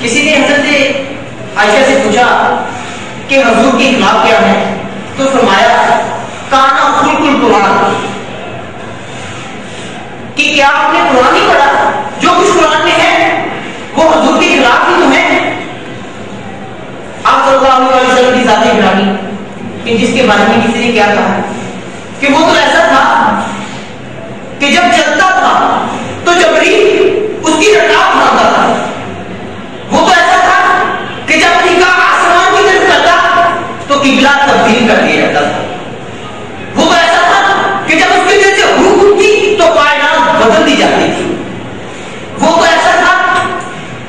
کسی نے حضرت عائشہ سے پوچھا کہ حضور کے اخلاق کیا ہے، تو فرمایا کانا خلق القرآن، کہ کیا آپ نے قرآن نہیں پڑھا؟ جو کچھ قرآن میں ہے وہ حضور کے اخلاق ہی تو ہے۔ آپ صلی اللہ علیہ وسلم کی ذات گرامی کہ جس کے بارے میں کسی نے کیا کہا کہ وہ تو ایسا تھا کہ جب چلتا تھا تو جبریل اس کی رکاب بناتا تھا، وہ تو ایسا تھا کہ جب نگاہ آسمان کی طرف کرتا تو قبلہ تبدیل کر دیا جاتا تھا، وہ تو ایسا تھا کہ جب اس کی دل سے روح اٹھتی تو کائنات بدل دی جاتی تھی، وہ تو ایسا تھا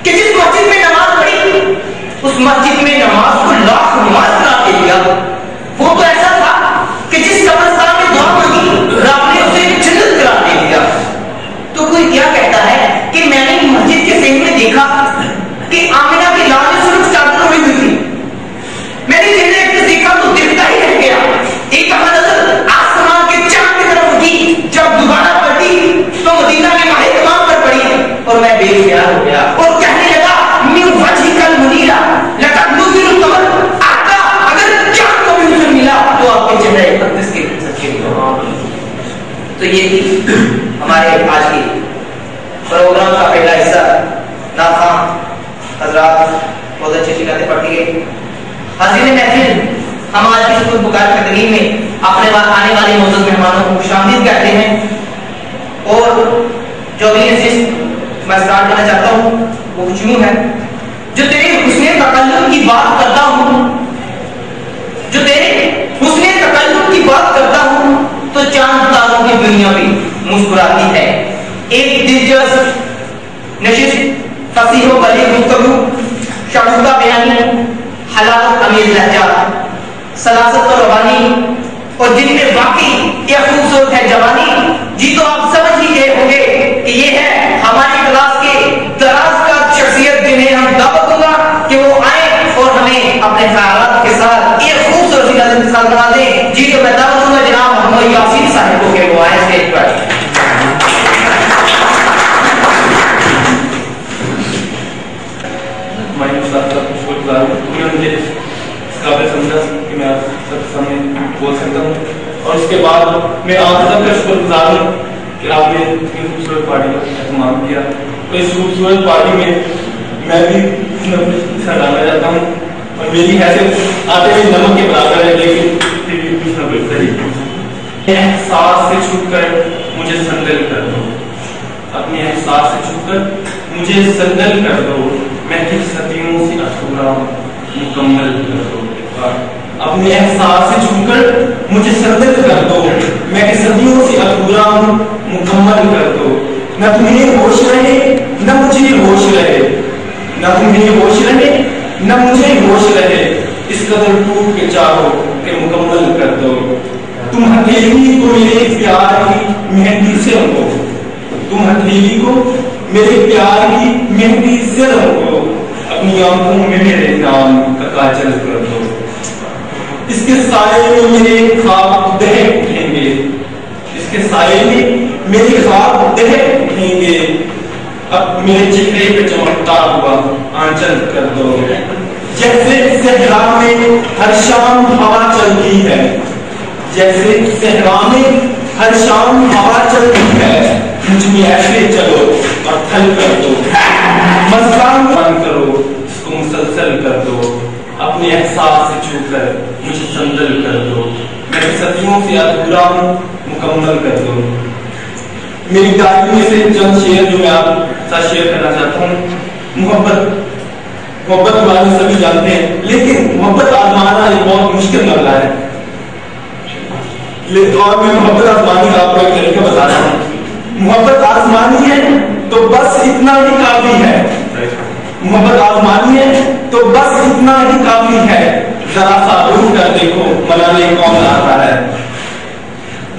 کہ جس مسجد میں نماز پڑھی اس مسجد میں نماز کو لاکھ نماز قرار دے دیا، وہ تو ایسا تھا کہ جس قبرستان میں دعا مانگی رب نے اسے جنت قرار دے دیا۔ تو کوئی کیا کہتا ہے کہ میں نے مسجد کے ذہن میں دیکھا کہ آمنہ کی لال صرف چادر ہوئی ہوئی تھی، میں نے چہرے ایک دیکھا تو دیکھتا ہی رہ گیا، ایک نظر آسمان کے چاند کی طرف اٹھی، جب دوبارہ پلٹی تو مدینہ کے ماہ تمام پر پڑی اور میں بے خیال ہو گیا اور کہنے لگا من وجهك المنیر لقد نزل القمر، آقا اگر چاند کو بھی حسن ملا تو آپ کے چہرے اقدس کے سچے ہو۔ تو یہ تھی ہمارے آج کی پروگرام کا پہلا حصہ۔ ناخواں حضرات بہت اچھی اچھی باتیں پڑھ گئے۔ حاضرین محفل، ہم آج کی خود بکار تقریب میں اپنے آنے والے معزز مہمانوں کو خوش آمدید کہتے ہیں، اور جو اگلی نشست میں اسٹارٹ کرنا چاہتا ہوں وہ کچھ یوں ہے: جو تیرے حسن تکلم کی بات کرتا ہوں، جو تیرے حسن تکلم کی بات کرتا ہوں تو چاند تاروں کی دنیا بھی مسکراتی ہے۔ ایک دلچسپ نشست، فصیح و بلیغ گفتگو، شگفتہ بیانی، حلاوت امیز لہجہ، سلاست و روانی، اور جن میں واقعی یہ خوبصورت ہے جوانی، جی تو آپ سمجھ ہی گئے ہوں گے کہ یہ ہے ہماری کلاس کے دراز کا شخصیت، جنہیں ہم دعوت دوں گا کہ وہ آئیں اور ہمیں اپنے خیالات کے ساتھ ایک خوبصورت نظر مثال بنا دیں۔ جی تو میں دعوت دوں گا جناب محمد یاسین صاحب کو کہ وہ آئیں اسٹیج پر۔ مجھے اس قابل سمجھا کہ میں آپ سب سامنے بول سکتا ہوں، اور اس کے بعد میں آپ سب کا شکر گزار ہوں کہ آپ نے اتنی خوبصورت پارٹی کا اہتمام کیا۔ تو اس خوبصورت پارٹی میں میں بھی حصہ ڈالنا چاہتا ہوں، اور میری حیثیت آتے ہوئے نمک کے برابر ہے، لیکن پھر بھی کچھ نہ کچھ صحیح۔ احساس سے چھوٹ کر مجھے سندل کر دو، اپنے احساس سے چھوٹ کر مجھے سندل کر دو، میں کس صدیوں سے ادھورا مکمل کر دو۔ اپنے احساس سے چھو کر مجھے سندل کر دو، میں کس صدیوں سے ادھورا ہوں مکمل کر دو۔ نہ تمہیں ہوش رہے نہ مجھے ہوش رہے، نہ تمہیں ہوش رہے نہ مجھے ہوش رہے، اس قدر ٹوٹ کے چاہو کہ مکمل کر دو۔ تم ہتھیلی کو میرے پیار کی مہندی سے رنگو، تم ہتھیلی کو میرے پیار کی مہندی سے رنگو، اپنی آنکھوں میں میرے نام کا کاجل کر دو۔ اس کے سائے میں میرے خواب دہک اٹھیں گے، اس کے سائے میں میرے خواب دہک اٹھیں گے، اب میرے چہرے پہ چمکتا ہوا آنچل کر دو۔ جیسے صحرا میں ہر شام ہوا چلتی ہے، جیسے صحرا میں ہر شام ہوا چلتی ہے، مجھ میں ایسے چلو اور تھل کر دو، مزدان بند کرو، اس کو مسلسل کر دو، اپنے احساس سے چھو کر مجھے سندل کر دو۔ میں صدیوں سے ادھورا ہوں، مکمل کر دو۔ میری ڈائری میں سے چند شعر جو میں آپ ساتھ شیئر کرنا چاہتا ہوں۔ محبت کے بارے میں سبھی جانتے ہیں، لیکن محبت آزمانا ایک بہت مشکل معاملہ ہے، اور میں محبت آزمانی کا آپ کو ایک طریقہ بتا رہا ہوں۔ محبت آزمانی ہے تو بس اتنا ہی کافی ہے، محبت آزمانی ہے تو بس اتنا ہی کافی ہے، ذرا سا روح کر دیکھو ملانے کون آتا ہے۔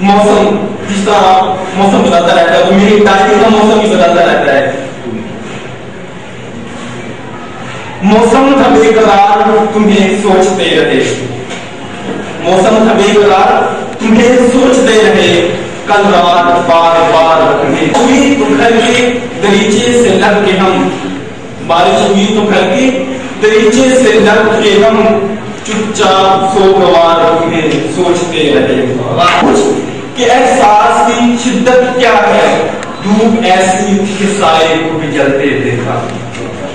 موسم جس طرح موسم بدلتا رہتا ہے، تو میری ڈائری کا موسم بھی بدلتا رہتا ہے۔ موسم تھا بے قرار تمہیں سوچتے رہے، موسم تھا بے قرار تمہیں سوچتے رہے، کل رات بار بار تمہیں ہوئی تو گھر کے دریچے سے لگ کے ہم، بارش ہوئی تو گھر کے دریچے سے لگ کے ہم چپ چاپ سوگوار تمہیں سوچتے رہے کہ احساس کی شدت کیا ہے، دھوپ ایسی کہ سائے کو بھی جلتے دیکھا۔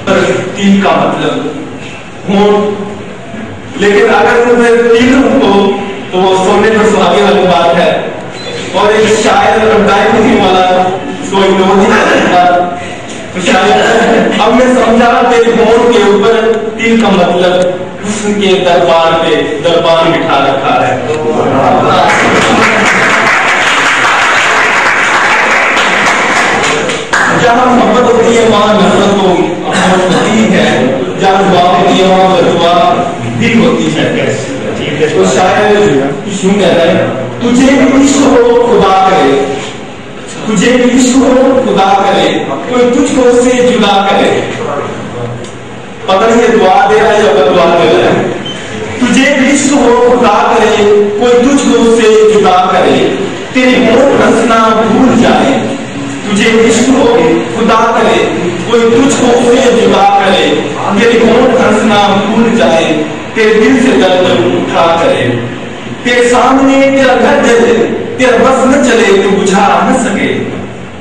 پر تین کا مطلب ہوں، لیکن اگر تمہیں تین ہو تو وہ سونے پر سہاگے والی بات ہے، اور ایک شاعر اور ڈائری لکھنے والا اس کو اگنور نہیں کر سکتا۔ تو شاید اب میں سمجھا کہ ہون کے اوپر تین کا مطلب حسن کے دربار پہ دربان بٹھا رکھا ہے۔ جہاں محبت ہوتی ہے وہاں نفرت ہوتی ہے، جہاں دعا ہوتی ہے وہاں بدعا بھی ہوتی ہے۔ تو شاید یوں کہتا ہے، تجھے بھی عشق ہو خدا کرے، تجھے بھی عشق ہو خدا کرے، کوئی تجھ کو سے جدا کرے۔ پتہ نہیں یہ دعا دے رہا ہے یا بدعا دے رہا ہے۔ تجھے بھی عشق ہو خدا کرے، کوئی تجھ کو سے جدا کرے، تیری ہونٹ ہنسنا بھول جائے۔ تجھے عشق ہو خدا کرے، کوئی تجھ کو سے جدا کرے، تیری ہونٹ ہنسنا بھول جائے، تیرے دل سے درد اٹھا کرے۔ تیرے سامنے تیرا گھر جلے، تیرا بس نہ چلے تو بجھا نہ سکے۔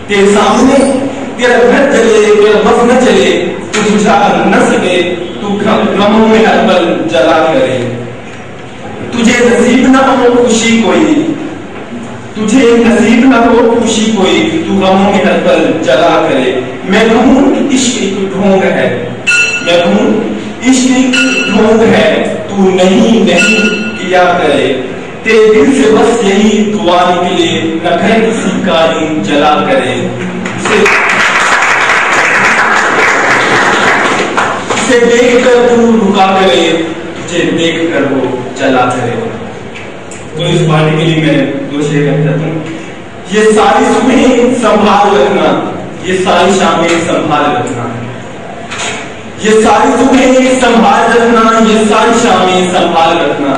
تیرے سامنے تیرا گھر جلے، تیرا بس نہ چلے تو بجھا نہ سکے، تو غموں میں ہر پل جلا کرے۔ تجھے نصیب نہ ہو خوشی کوئی، تجھے نصیب نہ ہو خوشی کوئی، تو غموں میں ہر پل جلا کرے۔ میں کہوں عشق ایک ڈھونگ ہے، میں کہوں عشق ایک ڈھونگ ہے، تو نہیں کیا کرے۔ تیرے دل سے بس یہی دعا نکلے، نہ گھر کسی کا یوں جلا کرے۔ اسے دیکھ کر تو رکا کرے، تجھے دیکھ کر وہ چلا کرے۔ تو اس پارٹی کے لیے میں دو شعر کہتا ہوں۔ یہ ساری صبحیں سنبھال رکھنا، یہ ساری شامیں سنبھال رکھنا، یہ ساری صبحیں سنبھال رکھنا، یہ ساری شامیں سنبھال رکھنا،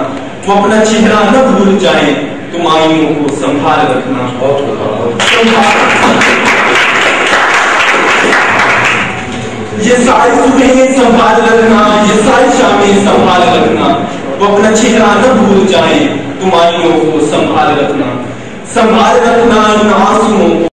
وہ اپنا چہرہ نہ بھول جائیں، تم آئینوں کو سنبھال رکھنا۔ یہ ساری صبحیں سنبھال رکھنا، یہ ساری شامیں سنبھال رکھنا، وہ اپنا چہرہ نہ بھول جائیں، تم آئینوں کو سنبھال رکھنا۔ سنبھال رکھنا ان آنسوؤں